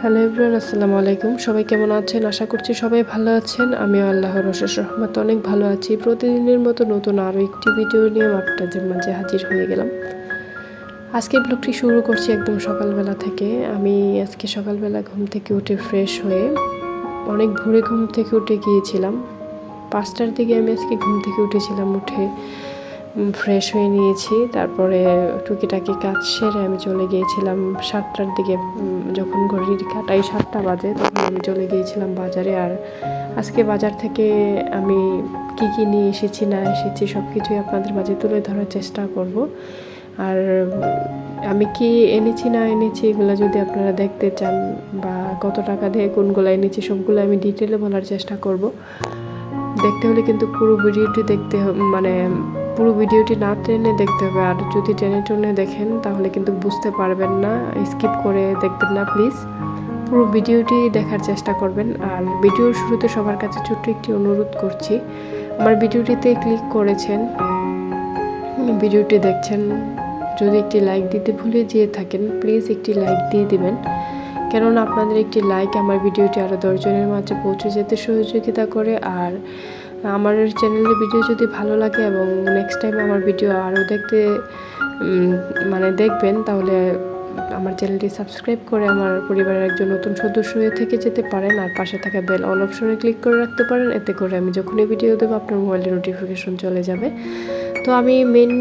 Hello everyone, আসসালামু আলাইকুম। সবাই কেমন আছেন? আশা করছি সবাই ভালো আছেন। আমিও আল্লাহর অশেষ রহমতে অনেক ভালো আছি। প্রতিদিনের মতো নতুন আরও একটি ভিডিও নিয়ে আপনাদের মাঝে হাজির হয়ে গেলাম। আজকে ব্লগটি শুরু করছি একদম সকালবেলা থেকে। আমি আজকে সকালবেলা ঘুম থেকে উঠে ফ্রেশ হয়ে অনেক ভোরে ঘুম থেকে উঠে গিয়েছিলাম। 5টার দিকে আমি আজকে ঘুম থেকে উঠেছিলাম। উঠে ফ্রেশ হয়ে নিয়েছি, তারপরে টুকিটাকি কাজ সেরে আমি চলে গিয়েছিলাম 7টার দিকে। যখন ঘড়ির কাঁটায় 7টা বাজে তখন আমি চলে গিয়েছিলাম বাজারে। আর আজকে বাজার থেকে আমি কি নিয়ে এসেছি না এসেছি সব কিছুই আপনাদের মাঝে তুলে ধরার চেষ্টা করব। আর আমি কি এনেছি না এনেছি এগুলো যদি আপনারা দেখতে চান বা কত টাকা দিয়ে কোনগুলো এনেছি সবগুলো আমি ডিটেলে বলার চেষ্টা করব। দেখতে হলে কিন্তু পুরো ভিডিওটি পুরো ভিডিওটি না টেনে দেখতে হবে। আর যদি টেনে দেখেন তাহলে কিন্তু বুঝতে পারবেন না, স্কিপ করে দেখবেন না প্লিজ। পুরো ভিডিওটি দেখার চেষ্টা করবেন। আর ভিডিওর শুরুতে সবার কাছে ছোট্ট একটি অনুরোধ করছি, আমার ভিডিওটিতে ক্লিক করেছেন, ভিডিওটি দেখছেন, যদি একটি লাইক দিতে ভুলে যেয়ে থাকেন প্লিজ একটি লাইক দিয়ে দিবেন। কেননা আপনাদের একটি লাইক আমার ভিডিওটি আরও 10 জনের মাঝে পৌঁছে যেতে সহযোগিতা করে। আর আমার চ্যানেলের ভিডিও যদি ভালো লাগে এবং নেক্সট টাইম আমার ভিডিও আরও দেখবেন, তাহলে আমার চ্যানেলটি সাবস্ক্রাইব করে আমার পরিবারের একজন নতুন সদস্য হয়ে থেকে যেতে পারেন। আর পাশে থাকা বেল অল অপশনে ক্লিক করে রাখতে পারেন, এতে করে আমি যখনই ভিডিও দেবো আপনার মোবাইলে নোটিফিকেশন চলে যাবে। তো আমি মেন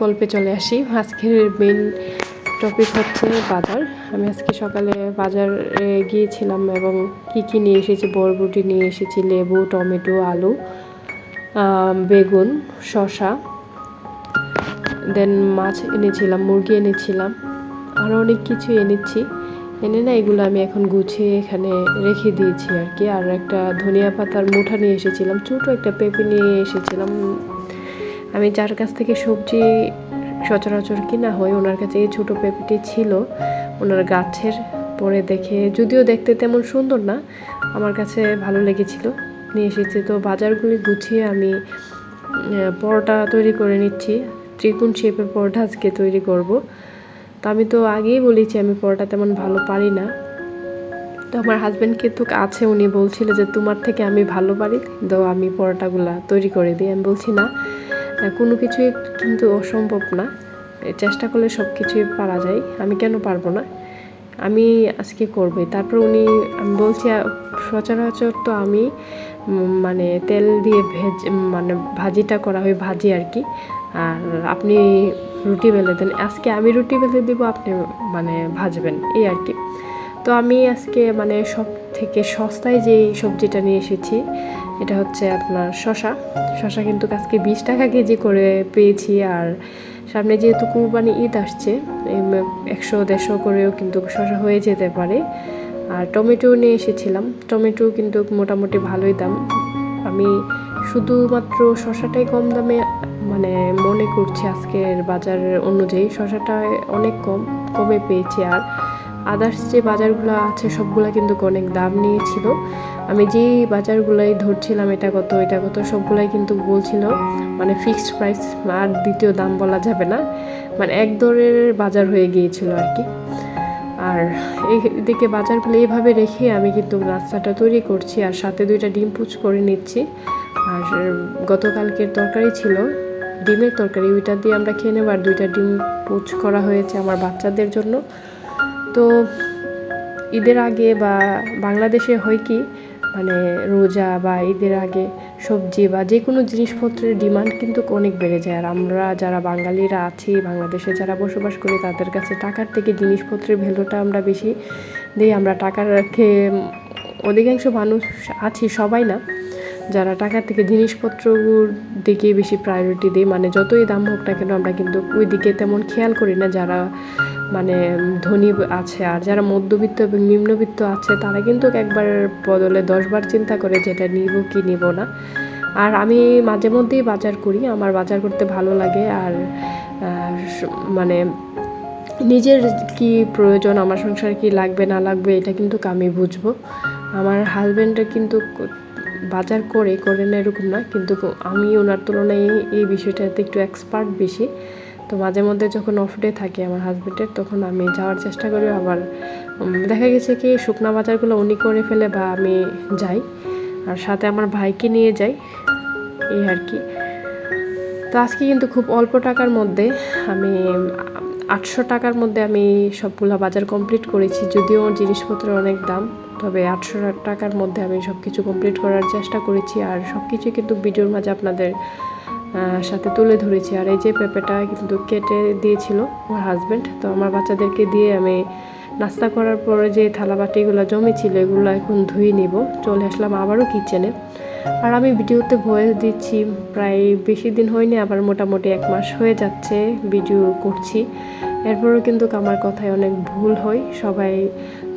গল্পে চলে আসি। আজকের মেন টপিক হচ্ছে বাজার। আমি আজকে সকালে বাজারে গিয়েছিলাম এবং কি নিয়ে এসেছি, বরবটি নিয়ে এসেছি, লেবু, টমেটো, আলু, বেগুন, শসা, দেন মাছ এনেছিলাম, মুরগি এনেছিলাম, আরও অনেক কিছু এনেছি। এগুলো আমি এখন গুছিয়ে এখানে রেখে দিয়েছি আর কি। আর একটা ধনিয়া পাতার মুঠা নিয়ে এসেছিলাম, ছোটো একটা পেঁপে নিয়ে এসেছিলাম। আমি যার কাছ থেকে সবজি সচরাচর কিনা হয় ওনার কাছে এই ছোটো পেঁপেটি ছিল ওনার গাছের। পরে দেখে, যদিও দেখতে তেমন সুন্দর না, আমার কাছে ভালো লেগেছিল, নিয়ে এসেছি। তো বাজারগুলি গুছিয়ে আমি পরোটা তৈরি করে নিচ্ছি। ত্রিকোণ শেপের পরোটা আজকে তৈরি করব। তো আমি তো আগেই বলেছি আমি পরোটা তেমন ভালো পারি না। তো আমার হাজব্যান্ড কিন্তু আছে, উনি বলছিল যে তোমার থেকে আমি ভালো পারি, তো আমি পরোটাগুলা তৈরি করে দিই। আমি বলছি না, কোনো কিছুই কিন্তু অসম্ভব না, চেষ্টা করলে সব কিছুই পারা যায়, আমি কেন পারবো না, আমি আজকে করবই। তারপর আমি বলছি সচরাচর তো আমি তেল দিয়ে ভাজিটা করা হয়, ভাজি আর কি। আর আপনি রুটি বেলে দেন, আজকে আমি রুটি বেলে দিব, আপনি ভাজবেন, এই আর কি। তো আমি আজকে সব থেকে সস্তায় যে সবজিটা নিয়ে এসেছি এটা হচ্ছে আপনার শসা কিন্তু আজকে 20 টাকা কেজি করে পেয়েছি। আর সামনে যেহেতু কুরবানি ঈদ আসছে, 100-150 করেও কিন্তু শসা হয়ে যেতে পারে। আর টমেটো নিয়ে এসেছিলাম, টমেটো কিন্তু মোটামুটি ভালোই দাম। আমি শুধুমাত্র শসাটাই কম দামে মনে করছি আজকের বাজার অনুযায়ী শসাটা অনেক কমে পেয়েছি। আর আদার্স যে বাজারগুলো আছে সবগুলা কিন্তু অনেক দাম নিয়েছিল। আমি যেই বাজারগুলাই ধরছিলাম এটা কত সবগুলাই কিন্তু বলছিল ফিক্সড প্রাইস, আর দ্বিতীয় দাম বলা যাবে না, এক দরের বাজার হয়ে গিয়েছিল আর কি। আর এইদিকে বাজারগুলো এইভাবে রেখে আমি কিন্তু নাস্তাটা তৈরি করছি, আর সাথে 2টা ডিম পুচ করে নিচ্ছি। আর গতকালকের তরকারি ছিল, ডিমের তরকারি, ওইটা দিয়ে আমরা খেয়ে নেব। আর 2টা ডিম পুচ করা হয়েছে আমার বাচ্চাদের জন্য। তো ঈদের আগে বা বাংলাদেশে হয় কি রোজা বা ঈদের আগে সবজি বা যে কোনো জিনিসপত্রের ডিমান্ড কিন্তু অনেক বেড়ে যায়। আর আমরা যারা বাঙালিরা আছি, বাংলাদেশে যারা বসবাস করি, তাদের কাছে টাকার থেকে জিনিসপত্রের ভ্যালুটা আমরা বেশি দিই। আমরা টাকার অধিকাংশ মানুষ আছি, সবাই না, যারা টাকার থেকে জিনিসপত্রগুলোর দিকে বেশি প্রায়োরিটি দিই। যতই দাম হোক না কেন আমরা কিন্তু ওই দিকে তেমন খেয়াল করি না। যারা ধনী আছে আর যারা মধ্যবিত্ত এবং নিম্নবিত্ত আছে তারা কিন্তু একবার বদলে 10 বার চিন্তা করে যেটা নিব কি নিব না। আর আমি মাঝে মধ্যেই বাজার করি, আমার বাজার করতে ভালো লাগে। আর নিজের কি প্রয়োজন, আমার সংসার কি লাগবে না লাগবে এটা কিন্তু আমি বুঝবো। আমার হাজব্যান্ডের কিন্তু বাজার করে না এরকম না, কিন্তু আমি ওনার তুলনায় এই বিষয়টাতে একটু এক্সপার্ট বেশি। তো মাঝে মধ্যে যখন অফ ডে থাকে আমার হাজব্যান্ডের, তখন আমি যাওয়ার চেষ্টা করি। আবার দেখা গেছে কি শুকনা বাজারগুলো উনি করে ফেলে বা আমি যাই, আর সাথে আমার ভাইকে নিয়ে যাই, এই আর কি। তো আজকে কিন্তু খুব অল্প টাকার মধ্যে আমি 800 টাকার মধ্যে আমি সবগুলো বাজার কমপ্লিট করেছি। যদিও জিনিসপত্রের অনেক দাম, তবে 800 টাকার মধ্যে আমি সব কিছু কমপ্লিট করার চেষ্টা করেছি। আর সব কিছুই কিন্তু ভিডিওর মাঝে আপনাদের সাথে তুলে ধরেছি। আর এই যে পেঁপেটা কিন্তু কেটে দিয়েছিল আমার হাজব্যান্ড। তো আমার বাচ্চাদেরকে দিয়ে আমি নাস্তা করার পরে যে থালা বাটিগুলো জমেছিল এগুলো এখন ধুয়ে নিব। চলে আসলাম আবারও কিচেনে। আর আমি ভিডিওতে ভয়েস দিচ্ছি প্রায় বেশি দিন হয়নি, আবার মোটামুটি 1 মাস হয়ে যাচ্ছে ভিডিও করছি। এরপরেও কিন্তু আমার কথায় অনেক ভুল হয়। সবাই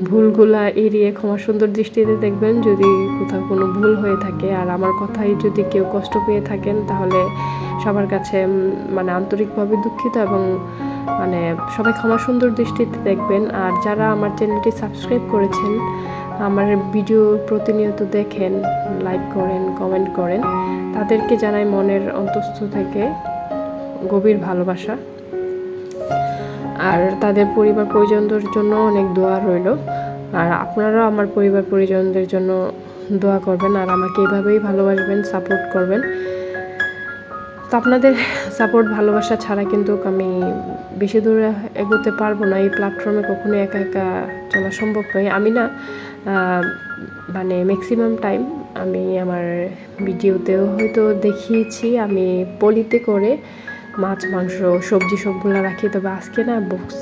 ভুলগুলা এড়িয়ে ক্ষমা সুন্দর দৃষ্টিতে দেখবেন যদি কোথাও কোনো ভুল হয়ে থাকে। আর আমার কথায় যদি কেউ কষ্ট পেয়ে থাকেন তাহলে সবার কাছে মানে আন্তরিকভাবে দুঃখিত, এবং মানে সবাই ক্ষমা সুন্দর দৃষ্টিতে দেখবেন। আর যারা আমার চ্যানেলটি সাবস্ক্রাইব করেছেন, আমার ভিডিও প্রতিনিয়ত দেখেন, লাইক করেন, কমেন্ট করেন, তাদেরকে জানাই মনের অন্তঃস্থ থেকে গভীর ভালোবাসা। আর তাদের পরিবার পরিজনদের জন্য অনেক দোয়া রইল। আর আপনারাও আমার পরিবার পরিজনদের জন্য দোয়া করবেন, আর আমাকে এভাবেই ভালোবাসবেন, সাপোর্ট করবেন। তো আপনাদের সাপোর্ট ভালোবাসা ছাড়া কিন্তু আমি বেশি দূরে এগোতে পারবো না। এই প্ল্যাটফর্মে কখনো একা একা চলা সম্ভব নয়। আমি না মানে ম্যাক্সিমাম টাইম আমি আমার ভিডিওতেও হয়তো দেখিয়েছি আমি পলিতে করে মাছ, মাংস, সবজি সবগুলো রাখি। তবে আজকে না বক্স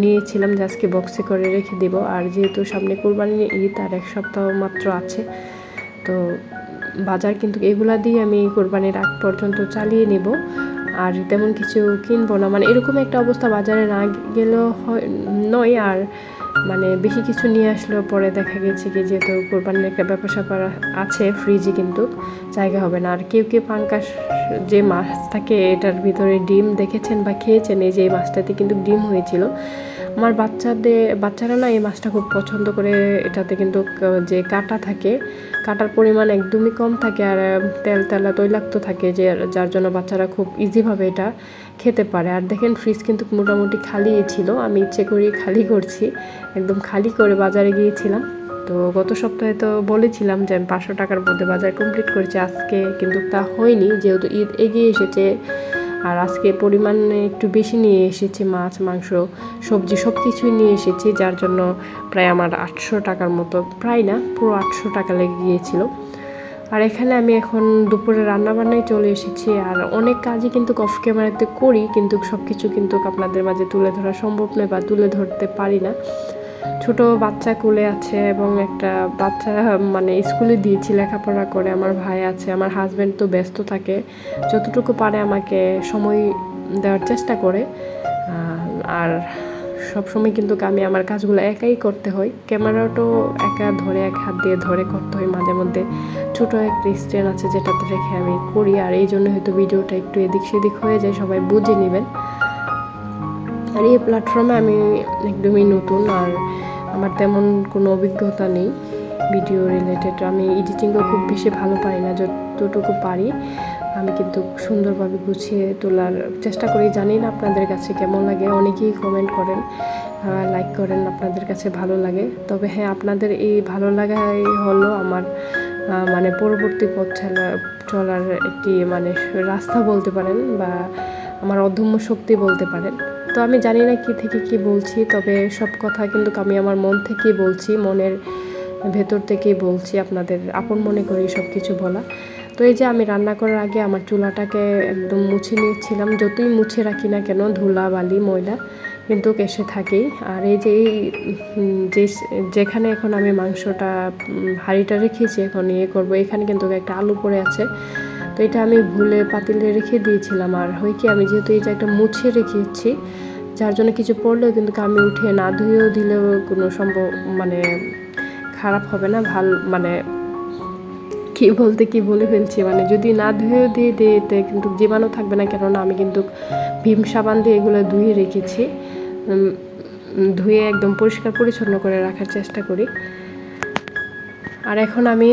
নিয়েছিলাম যে আজকে বক্সে করে রেখে দেব। আর যেহেতু সামনে কোরবানি ঈদ আর 1 সপ্তাহ মাত্র আছে, তো বাজার কিন্তু এগুলা দিয়ে আমি কোরবানির আগ পর্যন্ত চালিয়ে নেব। আর তেমন কিছু কিনবো না, মানে এরকম একটা অবস্থা বাজারে না গেলেও নয়। আর মানে বেশি কিছু নিয়ে আসলেও পরে দেখা গেছে কি যেহেতু কোরবানির একটা ব্যাপার স্যাপার আছে, ফ্রিজে কিন্তু জায়গা হবে না। আর কেউ কেউ পাঙ্কাশ যে মাছ থাকে এটার ভিতরে ডিম দেখেছেন বা খেয়েছেন, এই যে এই মাছটাতে কিন্তু ডিম হয়েছিল। আমার বাচ্চারা না এই মাছটা খুব পছন্দ করে। এটাতে কিন্তু যে কাঁটা থাকে, কাঁটার পরিমাণ একদমই কম থাকে, আর তেলা তৈলাক্ত থাকে, যার জন্য বাচ্চারা খুব ইজিভাবে এটা খেতে পারে। আর দেখেন ফ্রিজ কিন্তু মোটামুটি খালি ছিল, আমি ইচ্ছে করেই খালি করছি, একদম খালি করে বাজারে গিয়েছিলাম। তো গত সপ্তাহে তো বলেছিলাম যে আমি 500 টাকার মধ্যে বাজার কমপ্লিট করেছি, আজকে কিন্তু তা হয়নি যেহেতু ঈদ এগিয়ে এসেছে। আর আজকে পরিমাণে একটু বেশি নিয়ে এসেছি, মাছ, মাংস, সবজি সব কিছুই নিয়ে এসেছি, যার জন্য প্রায় আমার 800 টাকার মতো, প্রায় না পুরো 800 টাকা লেগে গিয়েছিল। আর এখানে আমি এখন দুপুরে রান্নাবান্নায় চলে এসেছি। আর অনেক কাজই কিন্তু অফ ক্যামেরাতে করি, কিন্তু সব কিছু কিন্তু আপনাদের মাঝে তুলে ধরা সম্ভব নয় বা তুলে ধরতে পারি না। ছোট বাচ্চা কোলে আছে, এবং একটা বাচ্চা মানে স্কুলে দিয়েছি লেখাপড়া করে, আমার ভাই আছে, আমার হাজব্যান্ড তো ব্যস্ত থাকে, যতটুকু পারে আমাকে সময় দেওয়ার চেষ্টা করে। আর সবসময় কিন্তু আমি আমার কাজগুলো একাই করতে হয়, ক্যামেরাটাও একা ধরে এক হাত দিয়ে ধরে করতে হয়। মাঝে মধ্যে ছোটো একটা স্ট্যান্ড আছে যেটাতে রেখে আমি করি, আর এই জন্য হয়তো ভিডিওটা একটু এদিক সেদিক হয়ে যায়, সবাই বুঝে নেবেন। আর এই প্ল্যাটফর্মে আমি একদমই নতুন, আর আমার তেমন কোনো অভিজ্ঞতা নেই ভিডিও রিলেটেড। আমি এডিটিংও খুব বেশি ভালো পারি না, যতটুকু পারি আমি কিন্তু সুন্দরভাবে গুছিয়ে তোলার চেষ্টা করি। জানি না আপনাদের কাছে কেমন লাগে, অনেকেই কমেন্ট করেন, লাইক করেন, আপনাদের কাছে ভালো লাগে। তবে হ্যাঁ, আপনাদের এই ভালো লাগাই হলো আমার মানে পরবর্তী পথ চলার একটি মানে রাস্তা বলতে পারেন, বা আমার অদম্য শক্তি বলতে পারেন। তো আমি জানি না কি থেকে কি বলছি, তবে সব কথা কিন্তু আমি আমার মন থেকেই বলছি, মনের ভেতর থেকেই বলছি, আপনাদের আপন মনে করি সব কিছু বলা। তো এই যে আমি রান্না করার আগে আমার চুলাটাকে একদম মুছে নিয়েছিলাম। যতই মুছে রাখি না কেন ধুলা বালি ময়লা কিন্তু এসে থাকেই। আর এই যে যেখানে এখন আমি মাংসটা হাঁড়িটা রেখেছি এখন করবো, এখানে কিন্তু একটা আলু পড়ে আছে। তো এটা আমি ভুলে পাতিলে রেখে দিয়েছিলাম। আর হয় কি, আমি যেহেতু এই যে একটা মুছে রেখেছি, যার জন্য কিছু পড়লেও কিন্তু আমি উঠে না ধুয়েও দিলেও কোনো সম্ভব মানে খারাপ হবে না, মানে কি বলে ফেলছি, মানে যদি না ধুয়েও দিয়ে এতে কিন্তু জীবাণু থাকবে না, কেননা আমি কিন্তু ভীম সাবান দিয়ে এগুলো ধুয়ে রেখেছি, ধুয়ে একদম পরিষ্কার পরিচ্ছন্ন করে রাখার চেষ্টা করি। আর এখন আমি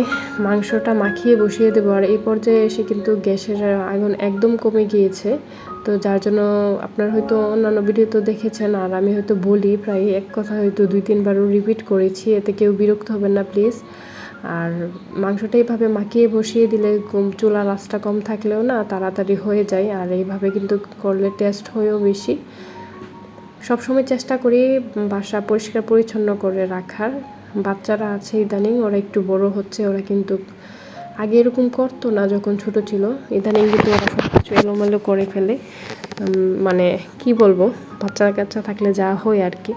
মাংসটা মাখিয়ে বসিয়ে দেবো। আর এই পর্যায়ে এসে কিন্তু গ্যাসের আগুন একদম কমে গিয়েছে, তো যার জন্য আপনার হয়তো অন্যান্য ভিডিও তো দেখেছেন, আর আমি হয়তো বলি প্রায় এক কথা হয়তো 2-3বারও রিপিট করেছি, এতে কেউ বিরক্ত হবেন না প্লিজ। আর মাংসটা এইভাবে মাখিয়ে বসিয়ে দিলে চুলার আঁচটা কম থাকলেও না তাড়াতাড়ি হয়ে যায়, আর এইভাবে কিন্তু করলে টেস্ট হয়েও বেশি। সবসময় চেষ্টা করি বাসা পরিষ্কার পরিচ্ছন্ন করে রাখার। বাচ্চারা আছে ইদানিং, ওরা একটু বড় হচ্ছে, ওরা কিন্তু আগে এরকম করতো না যখন ছোট ছিল, ইদানিং কিন্তু ওরা সব কিছু এলোমেলো করে ফেলে। মানে কি বলবো, বাচ্চা কাচ্চা থাকলে যা হয় আর কি।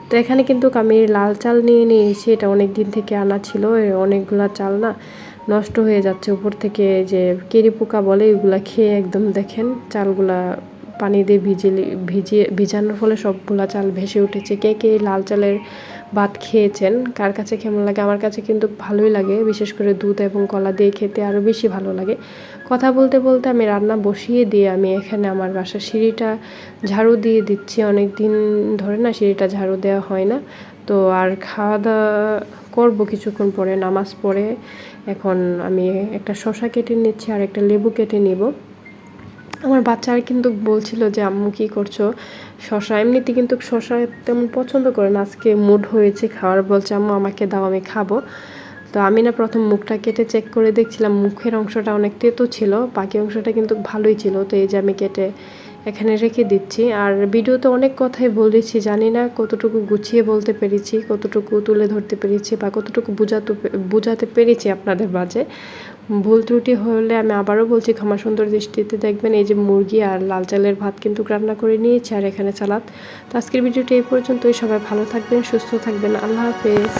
তো এখানে কিন্তু আমি লাল চাল নিয়ে নিয়েছি, এটা অনেক দিন থেকে আনা ছিল, অনেকগুলা চাল না নষ্ট হয়ে যাচ্ছে উপর থেকে, যে কেরি পোকা বলে এগুলা খেয়ে একদম দেখেন চালগুলা পানি দিয়ে ভিজানোর ফলে সবগুলা চাল ভেসে উঠেছে। কে কে লাল চালের ভাত খেয়েছেন, কার কাছে কেমন লাগে? আমার কাছে কিন্তু ভালোই লাগে, বিশেষ করে দুধ এবং কলা দিয়ে খেতে আরও বেশি ভালো লাগে। কথা বলতে বলতে আমি রান্না বসিয়ে দিয়ে আমি এখানে আমার বাসার সিঁড়িটা ঝাড়ু দিয়ে দিচ্ছি। অনেক দিন ধরে না সিঁড়িটা ঝাড়ু দেওয়া হয় না। তো আর খাওয়া দাওয়া করবো কিছুক্ষণ পরে, নামাজ পড়ে। এখন আমি একটা শসা কেটে নিচ্ছি আর একটা লেবু কেটে নিব। আমার বাচ্চারা কিন্তু বলছিল যে আম্মু কী করছো, শসা এমনিতে কিন্তু শসা তেমন পছন্দ করে না, আজকে মুড হয়েছে খাওয়ার, বলছে আম্মু আমাকে দাও আমি খাবো। তো আমি না প্রথম মুখটা কেটে চেক করে দেখছিলাম, মুখের অংশটা অনেক তেতো ছিল, বাকি অংশটা কিন্তু ভালোই ছিল। তো এই যে আমি কেটে এখানে রেখে দিচ্ছি। আর ভিডিওতে অনেক কথাই বলেছি, জানি না কতটুকু গুছিয়ে বলতে পেরেছি, কতটুকু তুলে ধরতে পেরেছি, বা কতটুকু বোঝাতে পেরেছি আপনাদের মাঝে। ভুল ত্রুটি হলে আমি আবারও বলছি ক্ষমা সুন্দর দৃষ্টিতে দেখবেন। এই যে মুরগি আর লাল চালের ভাত কিন্তু রান্না করে নিয়েছি, আর এখানে সালাদ। তো আজকের ভিডিওটি এই পর্যন্তই। সবাই ভালো থাকবেন, সুস্থ থাকবেন, আল্লাহ হাফেজ।